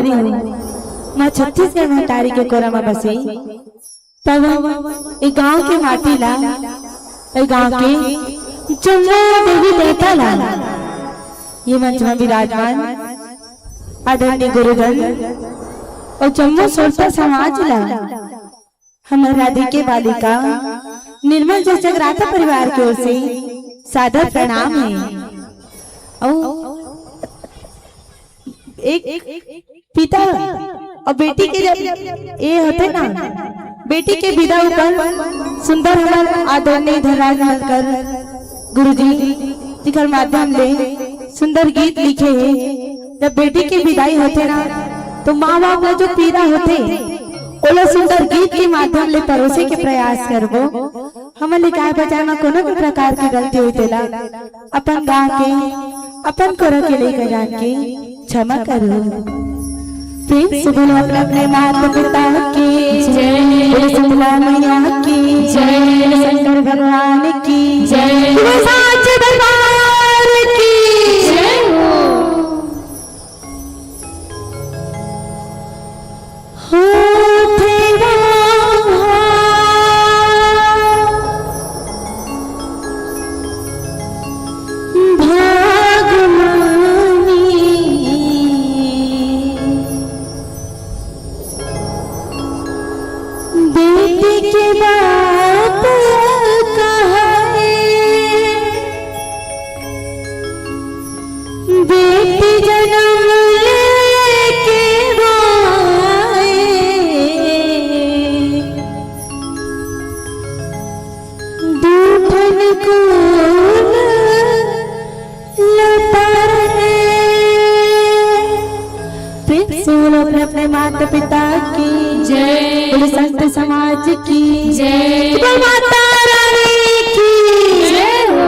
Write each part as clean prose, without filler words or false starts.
कुमारी हूँ। मैं छत्तीसगढ़ में तारी के कोरा में बसी। तब एक गांव के माटी ला, एक गांव के जमुना देवी देवता ला, ये मंच में विराजमान आदरणीय गुरुजन और जम्मू सोलता समाज ला हमारे राधे के बालिका निर्मल जगराता परिवार की ओर से सादर प्रणाम है। और एक पिता और बेटी के जब ये होते ना, बेटी के विदा ऊपर सुंदर हमारे आदरणीय धनराज मलकर गुरुजी जी के माध्यम ले सुंदर गीत लिखे हैं। जब बेटी की विदाई होते ना तो माँ बाप का जो पीड़ा होते ओला सुंदर गीत के माध्यम ले परोसे के प्रयास करबो। हमारे गाय बजाना कोनो भी प्रकार की गलती होते ला अपन गाँव के अपन करो के लेकर जान के क्षमा करो। प्रेम से बोलो अपने माता पिता की जय, शीतला मैया की जय, शंकर भगवान की जय, साचे दरबार की जय हो। अपने माता पिता की जय, संत समाज की जय, माता रानी की जय हो।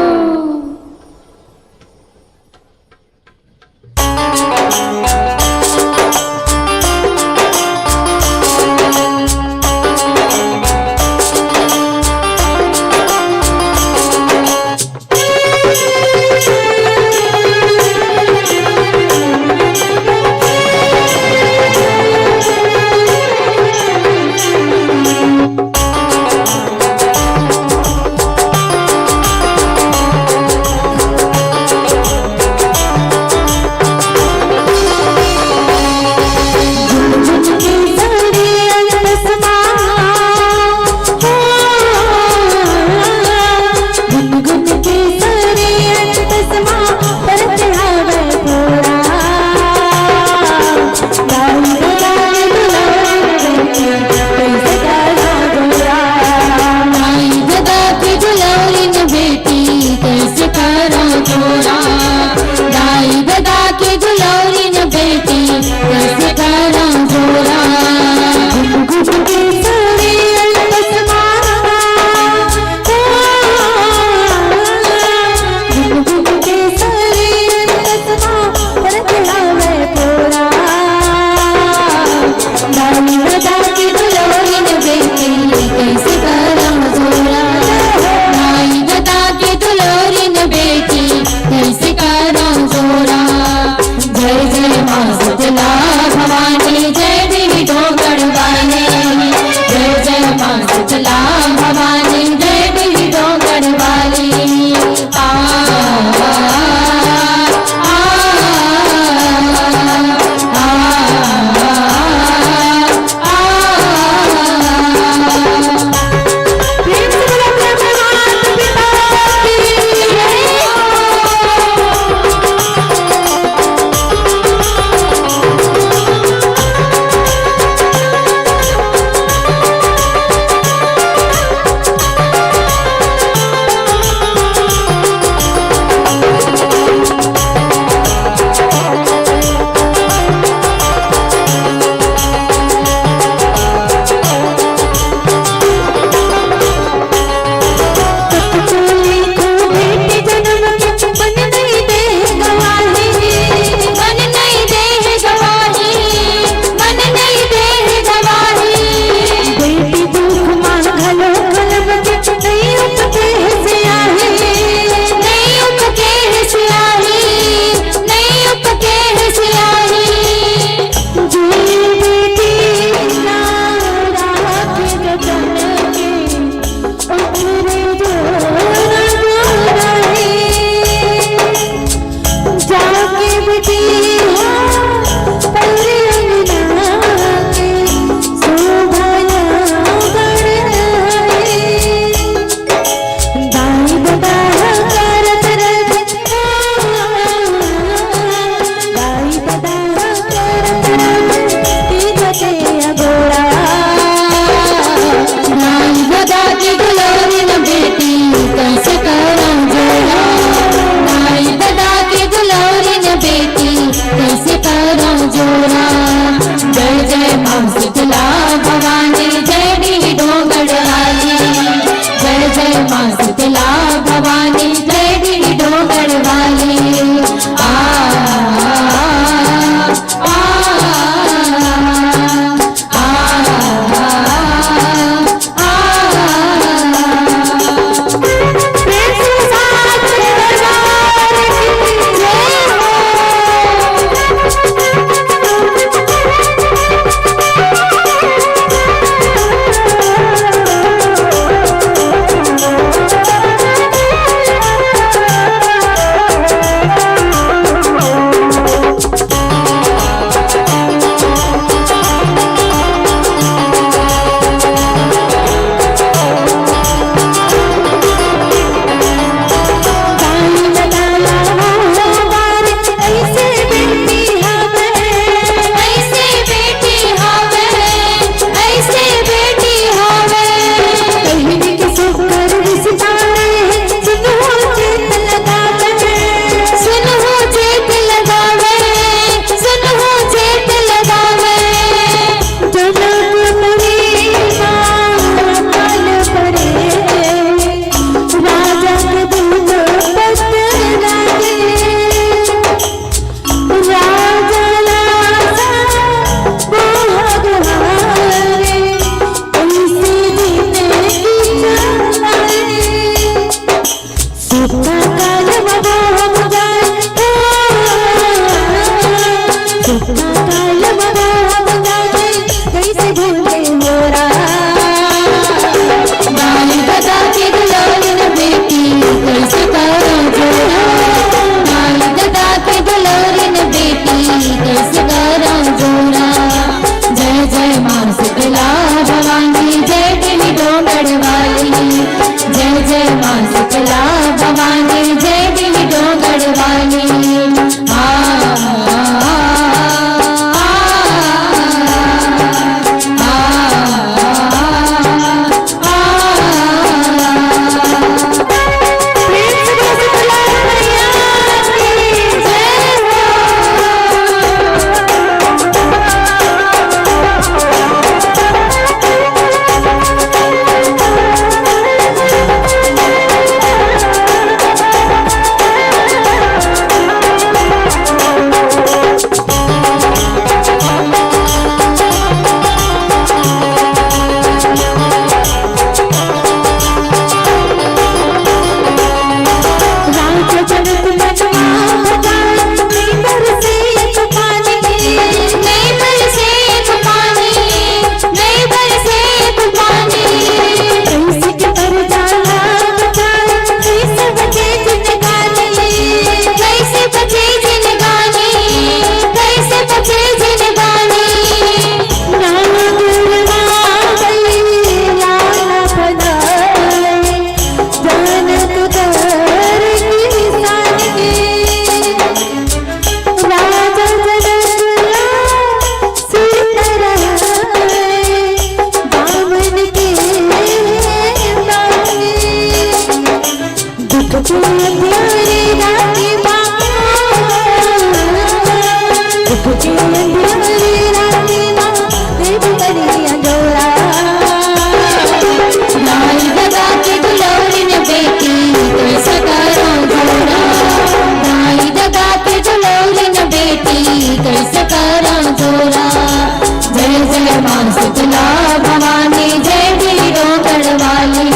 कुछ अंधियारी राती बाबा कुछ अंधियारी राती ना देव करिया जोड़ा दाई दगा के दुलारी ने बेटी कैसा करा जोड़ा दाई दगा के दुलारी ने बेटी कैसा करा जोड़ा जय जय मां शीतला भवानी जय वीरों गढ़वाली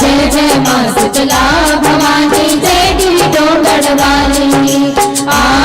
जय जय मां शीतला भवानी जय वीरों गढ़वाली आ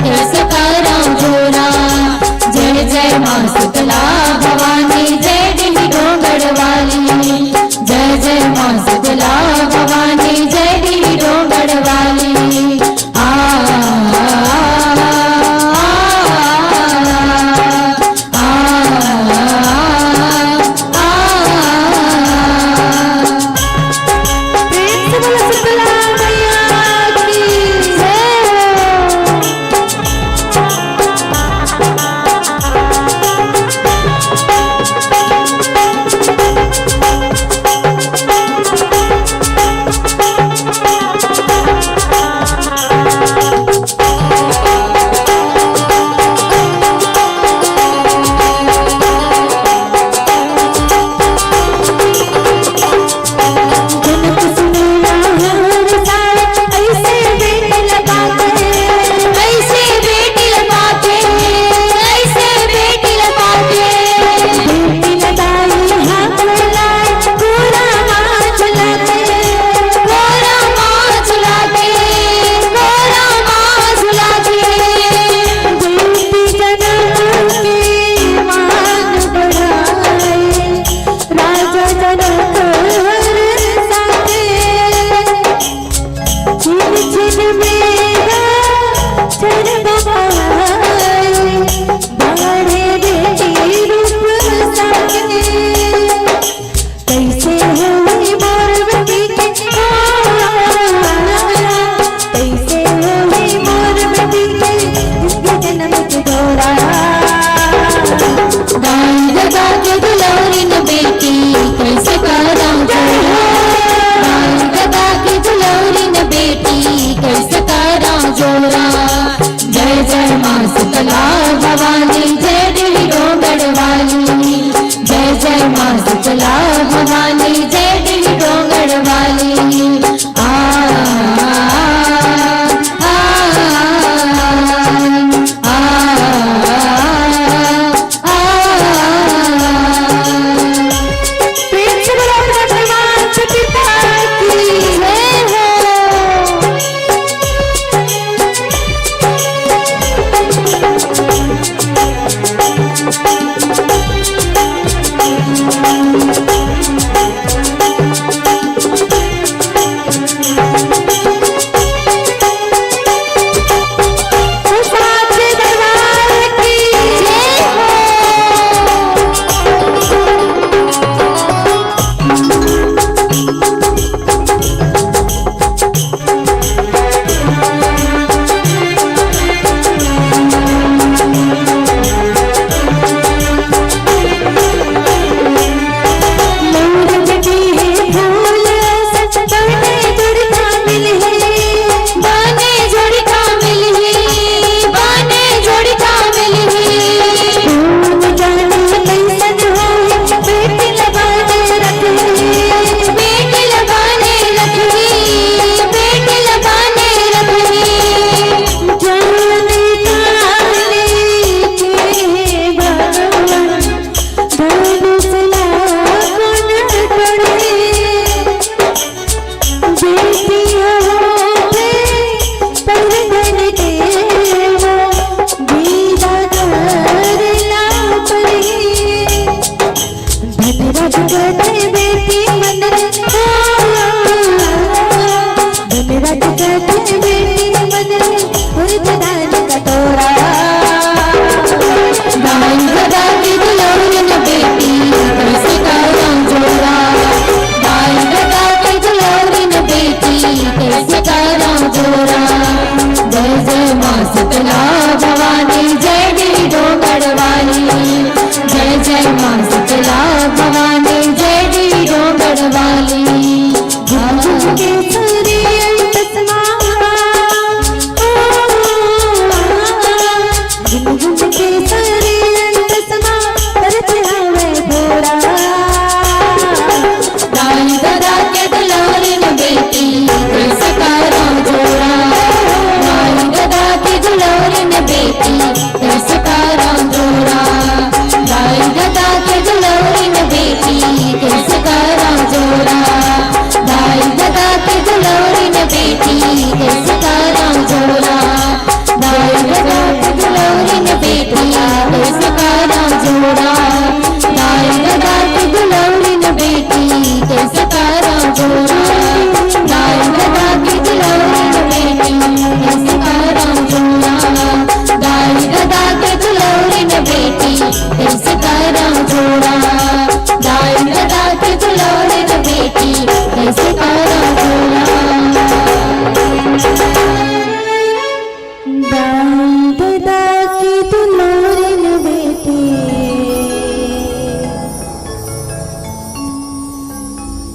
कैसे करा माँ शीतला भवानी जय देवी डोंगर वाली जय जय माँ शीतला भवानी जय देवी डोंगर वाली आ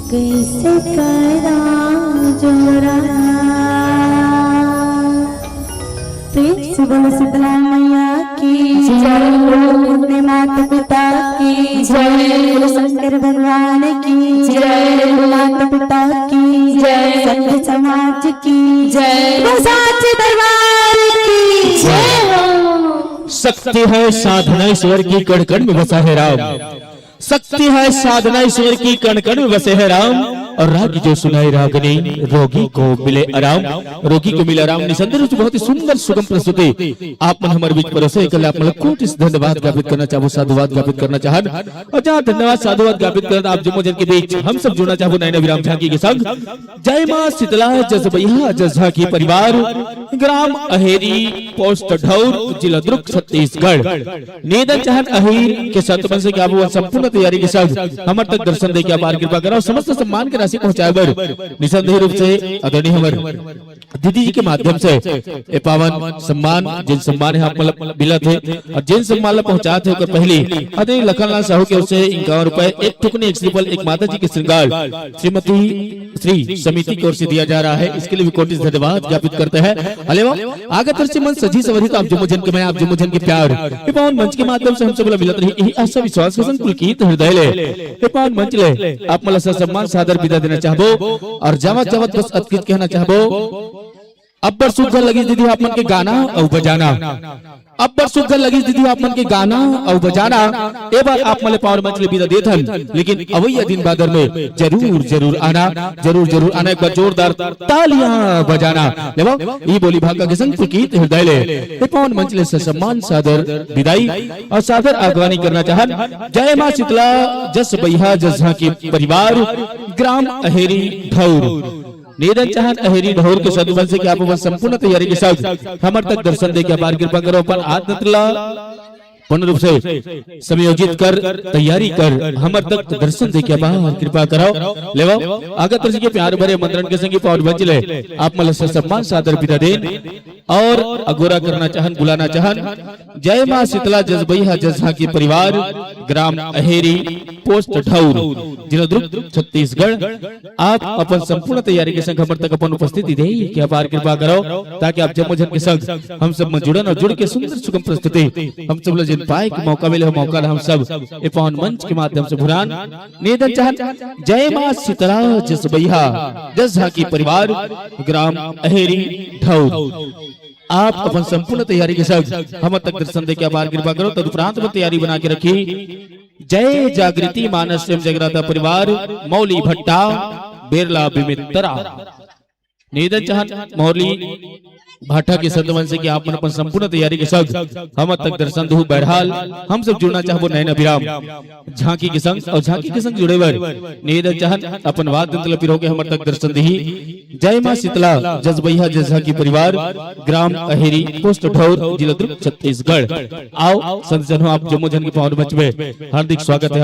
कैसे करा जोरा प्रेम से बोलो शीतला मैया की जय, अपने माता पिता की जय, शंकर भगवान की जय, माता पिता की जय, संत समाज की जय, साचे दरबार की जय। शक्ति है साधना ईश्वर की कण कण में बसा है राम, शक्ति है साधना ईश्वर की कण कण में बसे है राम। और राग जो सुनाए रागनी रोगी को मिले आराम, रोगी को मिले आराम। निसंदेह बहुत ही सुंदर सुगम प्रस्तुति आप मन हमारे बीच परोसे कल आप कोटि धन्यवाद ज्ञापित करना चाहो, साधुवाद ज्ञापित करना चाहन। और जहाँ धन्यवाद साधुवाद ज्ञापित करना आप जम्मू जन के बीच हम सब जुड़ना चाहो नैना विराम झांकी के संग। जय माँ शीतला जस भैया जस झांकी परिवार, ग्राम अहेरी, पोस्ट ढौर, जिला दुर्ग, छत्तीसगढ़। निवेदन चाहन अहीर के संत मन से क्या वो संपूर्ण तैयारी के साथ हमारे तक दर्शन दे के आप कृपा करो। समस्त सम्मान के राशि पहुंचाए बर निसंदेह रूप से आदरणीय हमर दीदी जी के माध्यम से ए पावन सम्मान जिन सम्मान है आप मतलब मिला थे और जिन सम्मान पहुंचा थे ओकर पहली आदरणीय लखनलाल साहू के ओर से 51 रुपए एक टुकनी एक श्रीफल एक माता जी के श्रृंगार श्रीमती श्री समिति की ओर से दिया जा रहा है। इसके लिए भी कोटि धन्यवाद ज्ञापित करते हैं। अलेवा आगत वर्ष मन सजी सवरी तो आप जमुजन के मैं आप जमुजन के प्यार ये पावन मंच के माध्यम से हम सब मिलत रही यही आशा विश्वास के संग पुलकित हृदय ले ये पावन मंच ले आप मला सम्मान सादर विदा देना चाहबो और जावत जावत बस अतकित कहना चाहबो अब्बर सुघर लगी दीदी आप मन के गाना और बजाना अब्बर सुघर लगी दीदी आप मन के गाना और बजाना ए बार आप मले पावर मंच ले विदा देथन लेकिन अवैया दिन बादर में जरूर जरूर आना एक बार जोरदार तालियां बजाना लेवा ये बोली भागा के संग पुलकित हृदय ले ए पावन मंच ले सम्मान सादर विदाई और सादर आगवानी करना चाहन जय मां शीतला जस बैहा जस झांकी परिवार ग्राम अहेरी ढौर निवेदन चाहत अहेरी ढौर के सदुवंश से कि आप संपूर्ण तैयारी के साथ हमर तक दर्शन दे के अपार कृपा करो पर आत्मतला पूर्ण रूप से समयोजित कर तैयारी कर हमर तक दर्शन दे के अपार कृपा करो लेवा आगत वर्ष के प्यार भरे मंत्रण के संगी पावन मंच ले आप मल सम्मान सादर विदा देन और अगोरा करना चाहन बुलाना चाहन जय मां शीतला जसबैहा जसहा की परिवार ग्राम अहेरी पोस्ट ढौर जिला दुर्ग छत्तीसगढ़ आप अपन संपूर्ण तैयारी के संग हमर तक अपन उपस्थिति दे कि अपार कृपा करो ताकि आप जमोजन के संग हम सब में जुड़न और जुड़ के सुंदर सुगम प्रस्तुति हम सब लोग जिन पाए कि मौका मिले मौका हम सब ए पावन मंच के माध्यम से भुरान निवेदन चाहत जय मां शीतला जसबैहा जसहा की परिवार ग्राम अहेरी ढौर आप अपन संपूर्ण तैयारी के साथ हम तक दर्शन दे के अपार कृपा करो तदुपरांत में तैयारी बना के रखी जय जागृति मानस एवं जगराता परिवार मौली भट्टा बेरला बिमित्रा निवेदन चाहत मौली भाटा के सदवन से कि आप अपन संपूर्ण तैयारी के साथ हम तक दर्शन दू बहरहाल हम सब जुड़ना चाहबो नयन अभिराम झांकी के संग और झांकी के संग जुड़े बर निवेदन चाहत अपन वाद दंतल पिरो के हम तक दर्शन दही जय मां शीतला जसबैहा जसहा की परिवार ग्राम अहेरी पोस्ट ढौर जिला दुर्ग छत्तीसगढ़ आओ संत जनों आप जम्मू जन के पावन मंच में हार्दिक स्वागत है।